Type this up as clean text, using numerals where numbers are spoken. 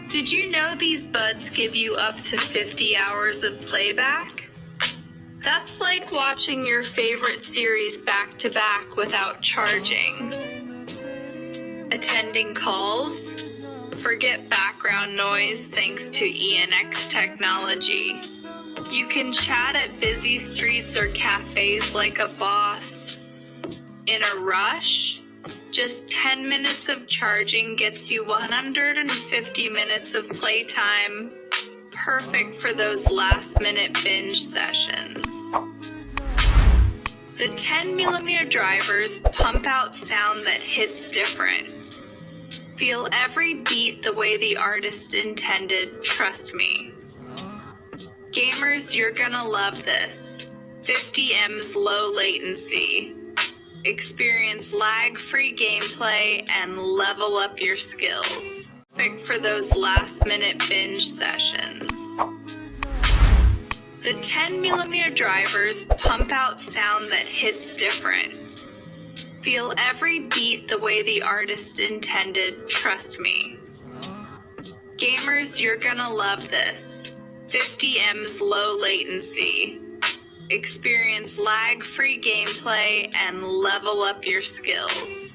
Did you know these buds give you up to 50 hours of playback? That's like watching your favorite series back to back without charging. Attending calls? Forget background noise thanks to ENX technology. You can chat at busy streets or cafes like a boss. In a rush? Just 10 minutes of charging gets you 150 minutes of playtime. Perfect for those last-minute binge sessions. The 10mm drivers pump out sound that hits different. Feel every beat the way the artist intended, trust me. Gamers, you're gonna love this. 50M's low latency. Experience lag-free gameplay and level up your skills. Perfect for those last-minute binge sessions. The 10mm drivers pump out sound that hits different. Feel every beat the way the artist intended, trust me. Gamers, you're gonna love this. 50M's low latency. Experience lag-free gameplay and level up your skills.